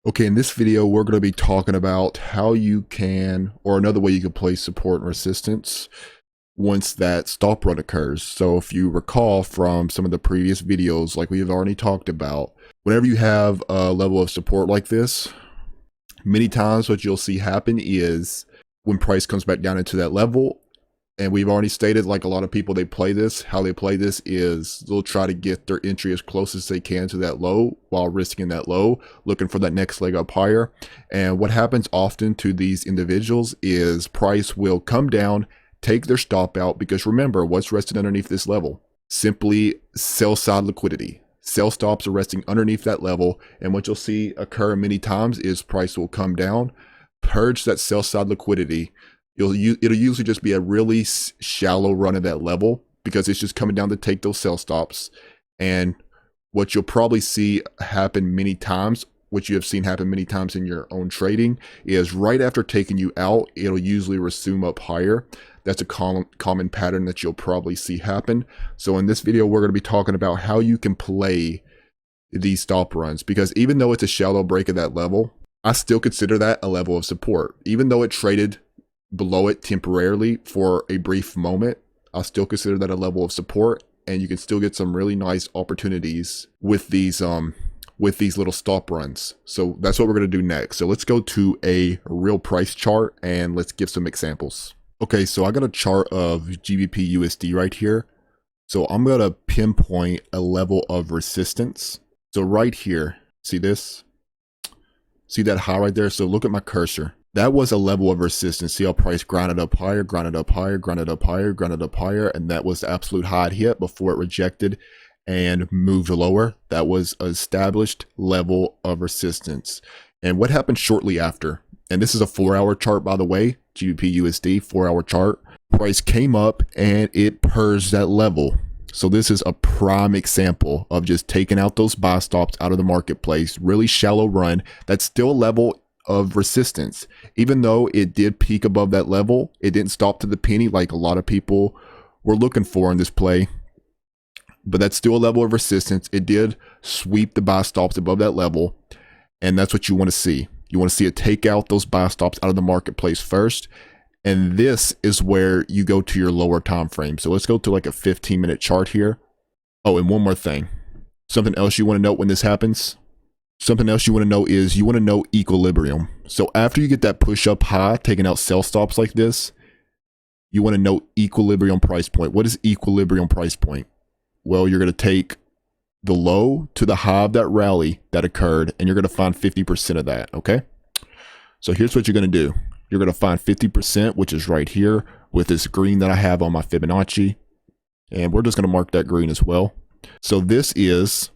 Okay, in this video, we're going to be talking about how you can, or another way you can play support and resistance once that stop run occurs. So if you recall from some of the previous videos, like we have already talked about, whenever you have a level of support like this, many times what you'll see happen is when price comes back down into that level, and we've already stated, like a lot of people, how they play this is they'll try to get their entry as close as they can to that low while risking that low, looking for that next leg up higher. And what happens often to these individuals is price will come down, take their stop out, because remember, what's resting underneath this level? Simply sell side liquidity. Sell stops are resting underneath that level, and what you'll see occur many times is price will come down, purge that sell side liquidity. It'll usually just be a really shallow run at that level because it's just coming down to take those sell stops. And what you'll probably see happen many times, which you have seen happen many times in your own trading, is right after taking you out, it'll usually resume up higher. That's a common pattern that you'll probably see happen. So in this video, we're going to be talking about how you can play these stop runs, because even though it's a shallow break at that level, I still consider that a level of support. Even though it traded below it temporarily for a brief moment, I'll still consider that a level of support, and you can still get some really nice opportunities with these little stop runs. So that's what we're going to do next. So let's go to a real price chart and let's give some examples. Okay, so I got a chart of GBP USD right here. So I'm going to pinpoint a level of resistance. So right here, see this? See that high right there? So look at my cursor. That was a level of resistance. See how price grinded up higher, grinded up higher, grinded up higher, grinded up higher, and that was the absolute high hit before it rejected and moved lower. That was an established level of resistance. And what happened shortly after? And this is a 4-hour chart, by the way, GBP USD 4-hour chart. Price came up and it purged that level. So this is a prime example of just taking out those buy stops out of the marketplace. Really shallow run. That's still a level of resistance. Even though it did peak above that level, it didn't stop to the penny like a lot of people were looking for in this play. But that's still a level of resistance. It did sweep the buy stops above that level, and that's what you want to see. You want to see it take out those buy stops out of the marketplace first, and this is where you go to your lower time frame. So let's go to like a 15-minute chart here. Oh, and one more thing. Something else you want to note when this happens. Something else you want to know is you want to know equilibrium. So after you get that push up high, taking out sell stops like this, you want to know equilibrium price point. What is equilibrium price point? Well, you're going to take the low to the high of that rally that occurred, and you're going to find 50% of that, okay? So here's what you're going to do. You're going to find 50%, which is right here with this green that I have on my Fibonacci. And we're just going to mark that green as well. So this is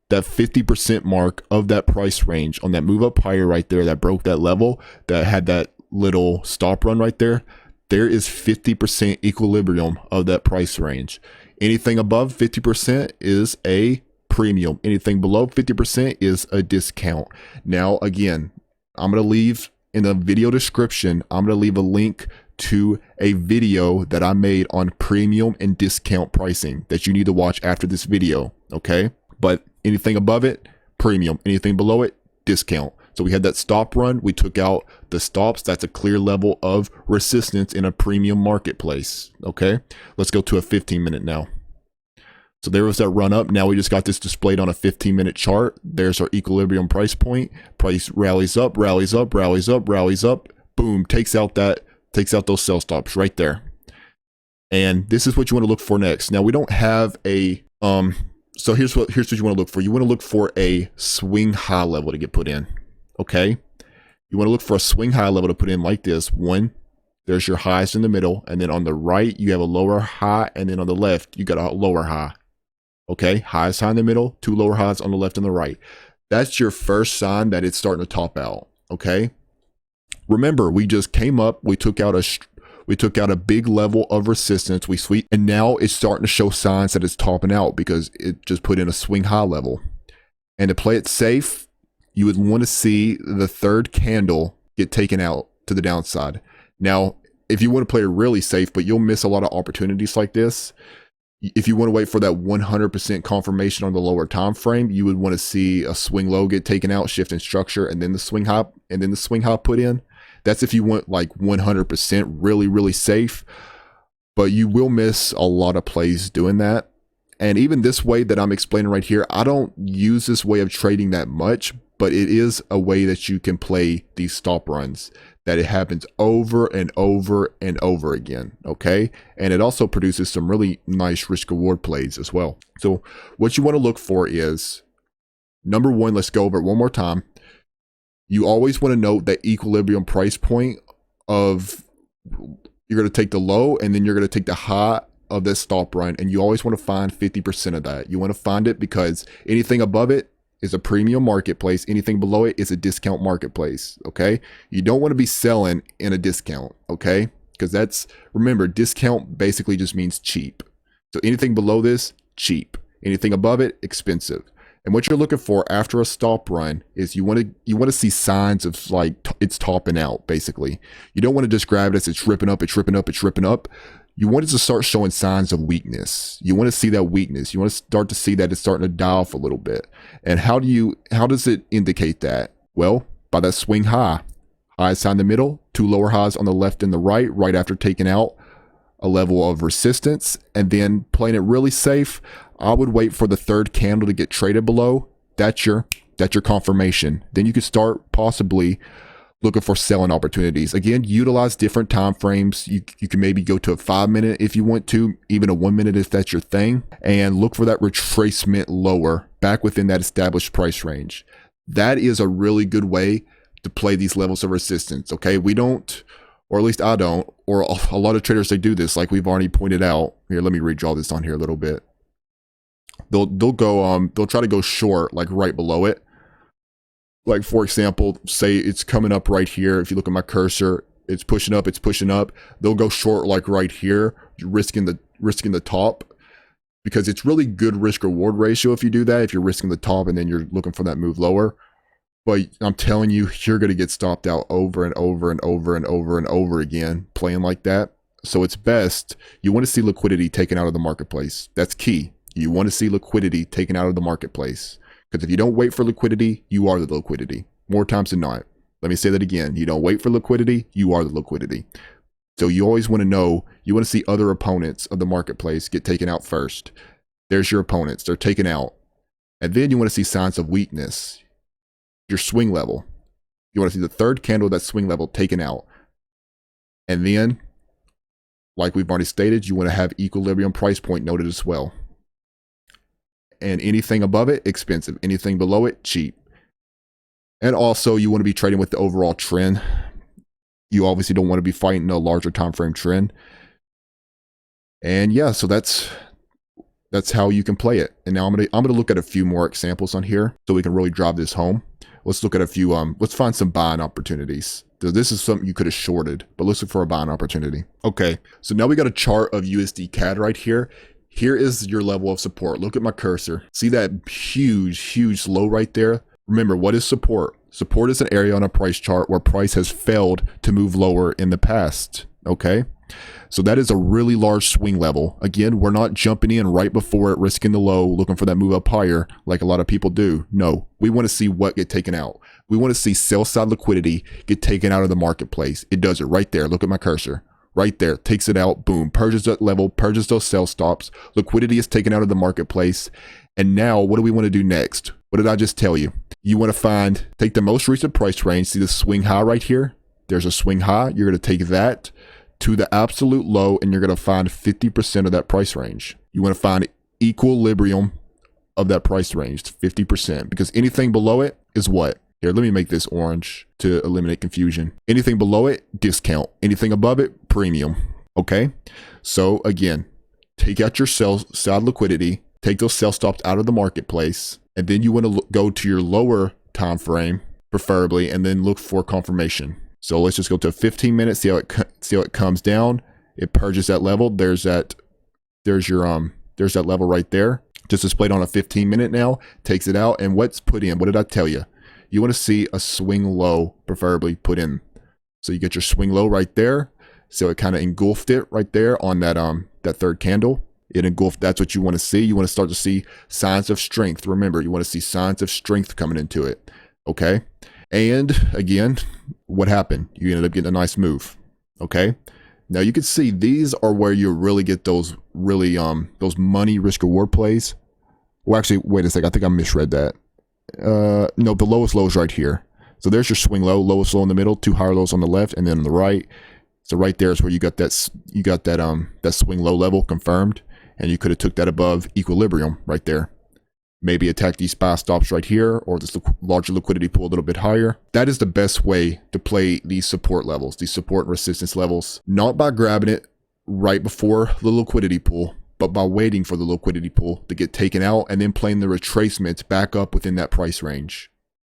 that 50% mark of that price range on that move up higher right there that broke that level, that had that little stop run right there. There is 50% equilibrium of that price range. Anything above 50% is a premium. Anything below 50% is a discount. Now, again, I'm going to leave in the video description, I'm going to leave a link to a video that I made on premium and discount pricing that you need to watch after this video, okay? But anything above it, premium. Anything below it, discount. So we had that stop run. We took out the stops. That's a clear level of resistance in a premium marketplace. Okay, let's go to a 15-minute now. So there was that run up. Now we just got this displayed on a 15-minute chart. There's our equilibrium price point. Price rallies up, rallies up, rallies up, rallies up. Boom, takes out those sell stops right there. And this is what you want to look for next. Now we don't have a so here's what you want to look for. You want to look for a swing high level to get put in. Okay, you want to look for a swing high level to put in like this. One, there's your highs in the middle, and then on the right you have a lower high, and then on the left you got a lower high. Okay, highs high in the middle, two lower highs on the left and the right. That's your first sign that it's starting to top out. Okay, remember, we just came up, we took out a big level of resistance, we sweep, and now it's starting to show signs that it's topping out because it just put in a swing high level. And to play it safe, you would want to see the third candle get taken out to the downside. Now, if you want to play it really safe, but you'll miss a lot of opportunities like this, If you want to wait for that 100% confirmation on the lower time frame, you would want to see a swing low get taken out, shift in structure, and then the swing high put in. That's if you want like 100% really safe, but you will miss a lot of plays doing that. And even this way that I'm explaining right here, I don't use this way of trading that much, but it is a way that you can play these stop runs, that it happens over and over and over again, okay? And it also produces some really nice risk reward plays as well. So what you want to look for is, number one, let's go over it one more time. You always want to note that equilibrium price point of, you're going to take the low and then you're going to take the high of this stop run, and you always want to find 50% of that. You want to find it because anything above it is a premium marketplace. Anything below it is a discount marketplace, okay? You don't want to be selling in a discount, okay? Because that's, remember, discount basically just means cheap. So anything below this, cheap. Anything above it, expensive. And what you're looking for after a stop run is you want to see signs of like it's topping out, basically. You don't want to just grab it as it's ripping up, it's ripping up, it's ripping up. You want it to start showing signs of weakness. You want to see that weakness. You want to start to see that it's starting to die off a little bit. And how does it indicate that? Well, by that swing high. Highest high in the middle, two lower highs on the left and the right after taking out a level of resistance, and then playing it really safe. I would wait for the third candle to get traded below. That's your confirmation. Then you could start possibly looking for selling opportunities. Again, utilize different time frames. You can maybe go to a 5 minute if you want to, even a 1 minute if that's your thing, and look for that retracement lower back within that established price range. That is a really good way to play these levels of resistance. Okay, we don't, or at least I don't, or a lot of traders, they do this, like we've already pointed out. Here, let me redraw this on here a little bit. They'll try to go short like right below it. Like, for example, say it's coming up right here. If you look at my cursor, it's pushing up, it's pushing up. They'll go short like right here, risking the top, because it's really good risk reward ratio if you do that, if you're risking the top and then you're looking for that move lower. But I'm telling you, you're going to get stopped out over and over and over and over and over again playing like that. So it's best, you want to see liquidity taken out of the marketplace. That's key. You want to see liquidity taken out of the marketplace. Because if you don't wait for liquidity, you are the liquidity. More times than not. Let me say that again. You don't wait for liquidity, you are the liquidity. So you always want to know, you want to see other opponents of the marketplace get taken out first. There's your opponents. They're taken out. And then you want to see signs of weakness. Your swing level. You want to see the third candle of that swing level taken out. And then, like we've already stated, you want to have equilibrium price point noted as well. And anything above it, expensive. Anything below it, cheap. And also, you want to be trading with the overall trend. You obviously don't want to be fighting a larger time frame trend. And yeah, so that's how you can play it. And now I'm gonna look at a few more examples on here so we can really drive this home. Let's look at a few. Let's find some buying opportunities. So this is something you could have shorted, but let's look for a buying opportunity. Okay, so now we got a chart of USD CAD right here. Here is your level of support. Look at my cursor. See that huge low right there? Remember, what is support? Support is an area on a price chart where price has failed to move lower in the past, okay? So that is a really large swing level. Again, we're not jumping in right before it, risking the low, looking for that move up higher like a lot of people do. No, we want to see what get taken out. We want to see sell side liquidity get taken out of the marketplace. It does it right there. Look at my cursor. Right there, takes it out, boom, purges that level, purges those sell stops, liquidity is taken out of the marketplace. And now what do we want to do next? What did I just tell you? You want to take the most recent price range, see the swing high right here? There's a swing high, you're going to take that to the absolute low and you're going to find 50% of that price range. You want to find equilibrium of that price range, 50%, because anything below it is what? Here, let me make this orange to eliminate confusion. Anything below it, discount. Anything above it, premium. Okay? So again, take out your sell side liquidity, take those sell stops out of the marketplace, and then you want to go to your lower time frame, preferably, and then look for confirmation. So let's just go to 15 minutes, see how it comes down. It purges that level. There's that level right there. Just displayed on a 15-minute now, takes it out, and what's put in? What did I tell you? You want to see a swing low, preferably put in. So you get your swing low right there. So it kind of engulfed it right there on that third candle. it engulfed. That's what you want to see. You want to start to see signs of strength. Remember, you want to see signs of strength coming into it. Okay. And again, what happened? You ended up getting a nice move. Okay. Now you can see these are where you really get those those money risk reward plays. Well, actually, wait a second. I think I misread that. No, the lowest low is right here. So there's your swing low, lowest low in the middle, 2 higher lows on the left, and then on the right. So right there is where you got that swing low level confirmed, and you could have took that above equilibrium right there. Maybe attack these SPY stops right here, or this larger liquidity pool a little bit higher. That is the best way to play these support levels, these support and resistance levels, not by grabbing it right before the liquidity pool, but by waiting for the liquidity pool to get taken out and then playing the retracement back up within that price range.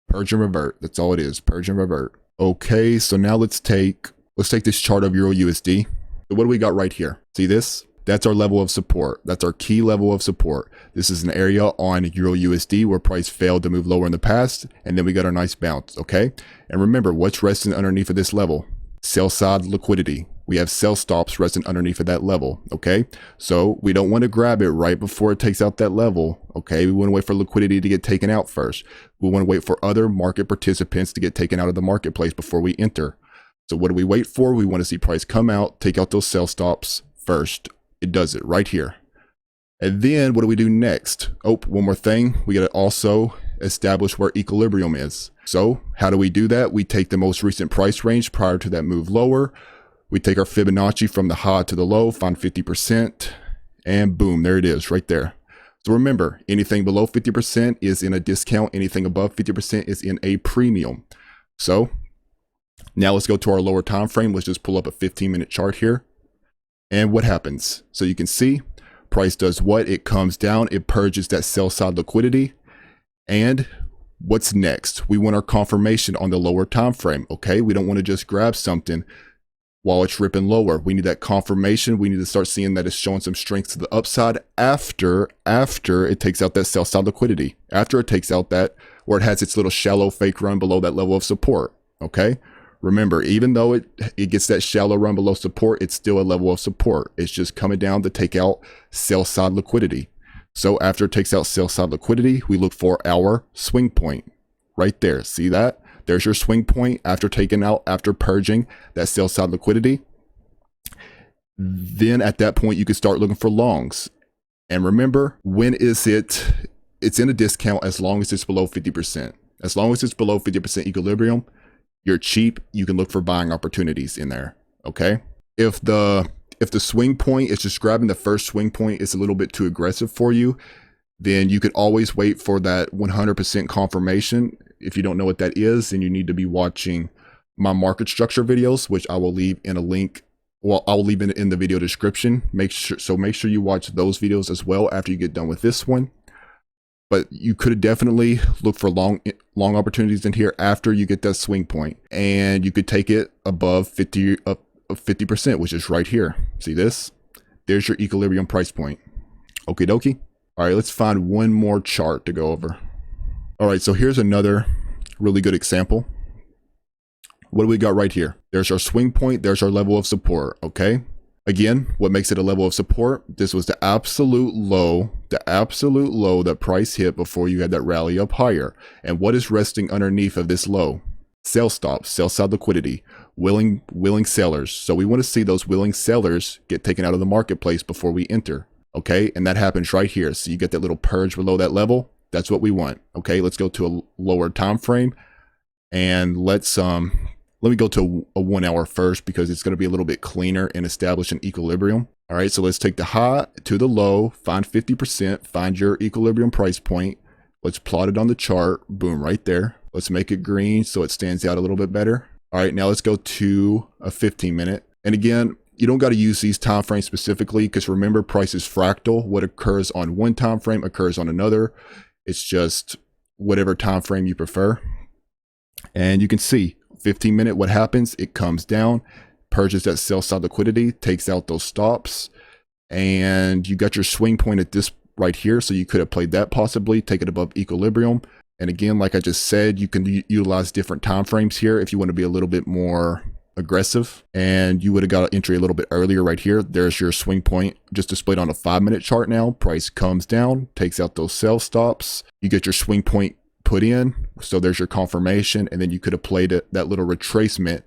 Purge and revert. That's all it is. Purge and revert. Okay, so now let's take this chart of Euro USD. So what do we got right here? See this? That's our level of support. That's our key level of support. This is an area on Euro USD where price failed to move lower in the past, and then we got our nice bounce, okay? And remember, what's resting underneath of this level? Sell side liquidity. We have sell stops resting underneath of that level, okay? So we don't want to grab it right before it takes out that level, okay? We want to wait for liquidity to get taken out first. We want to wait for other market participants to get taken out of the marketplace before we enter. So what do we wait for? We want to see price come out, take out those sell stops first. It does it right here. And then what do we do next? Oh, one more thing. We got to also establish where equilibrium is. So how do we do that? We take the most recent price range prior to that move lower. We take our Fibonacci from the high to the low, find 50%, and boom, there it is right there. So remember, anything below 50% is in a discount. Anything above 50% is in a premium. So now let's go to our lower time frame. Let's just pull up a 15-minute chart here. And what happens? So you can see price does what? It comes down, it purges that sell side liquidity. And what's next? We want our confirmation on the lower time frame. Okay, we don't want to just grab something while it's ripping lower. We need that confirmation. We need to start seeing that it's showing some strength to the upside after it takes out that sell side liquidity, after it takes out that, where it has its little shallow fake run below that level of support. Okay, remember, even though it gets that shallow run below support, it's still a level of support. It's just coming down to take out sell side liquidity. So after it takes out sell side liquidity, we look for our swing point right there. See that? There's your swing point after taking out, after purging that sell side liquidity. Then at that point, you can start looking for longs. And remember, when is it? It's in a discount as long as it's below 50%. As long as it's below 50% equilibrium, you're cheap. You can look for buying opportunities in there. Okay. If the swing point is just grabbing the first swing point is a little bit too aggressive for you, then you could always wait for that 100% confirmation. If you don't know what that is, then you need to be watching my market structure videos, which I will leave in a link. Well, I'll leave it in the video description. Make sure you watch those videos as well after you get done with this one. But you could definitely look for long opportunities in here after you get that swing point, and you could take it above 50%, which is right here. See this? There's your equilibrium price point. Okie dokie. All right, let's find one more chart to go over. All right, so here's another really good example. What do we got right here? There's our swing point. There's our level of support. Okay. Again, what makes it a level of support? This was the absolute low that price hit before you had that rally up higher. And what is resting underneath of this low? Sell stops, sell side liquidity, willing sellers. So we want to see those willing sellers get taken out of the marketplace before we enter. Okay, and that happens right here. So you get that little purge below that level. That's what we want. Okay, let's go to a lower time frame, and let me go to a 1 hour first, because it's going to be a little bit cleaner in establishing equilibrium. All right, so let's take the high to the low, find 50%, find your equilibrium price point. Let's plot it on the chart. Boom, right there. Let's make it green so it stands out a little bit better. All right, now let's go to a 15-minute. And again, you don't got to use these time frames specifically, because remember, price is fractal. What occurs on one time frame occurs on another. It's just whatever time frame you prefer. And you can see 15-minute, what happens? It comes down, purges that sell side liquidity, takes out those stops, and you got your swing point at this right here. So you could have played that possibly, take it above equilibrium. And again, like I just said, you can utilize different time frames here if you want to be a little bit more aggressive, and you would have got an entry a little bit earlier right here. There's your swing point just displayed on a 5-minute chart now. Price comes down, takes out those sell stops. You get your swing point put in. So there's your confirmation, and then you could have played it, that little retracement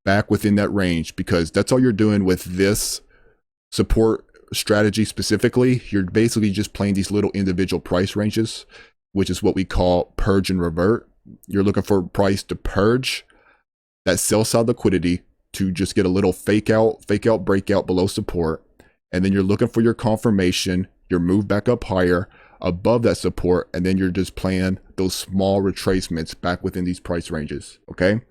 back within that range, because that's all you're doing with this support strategy specifically. You're basically just playing these little individual price ranges, which is what we call purge and revert. You're looking for price to purge that sell side liquidity to just get a little fake out, breakout below support. And then you're looking for your confirmation, your move back up higher above that support. And then you're just playing those small retracements back within these price ranges. Okay.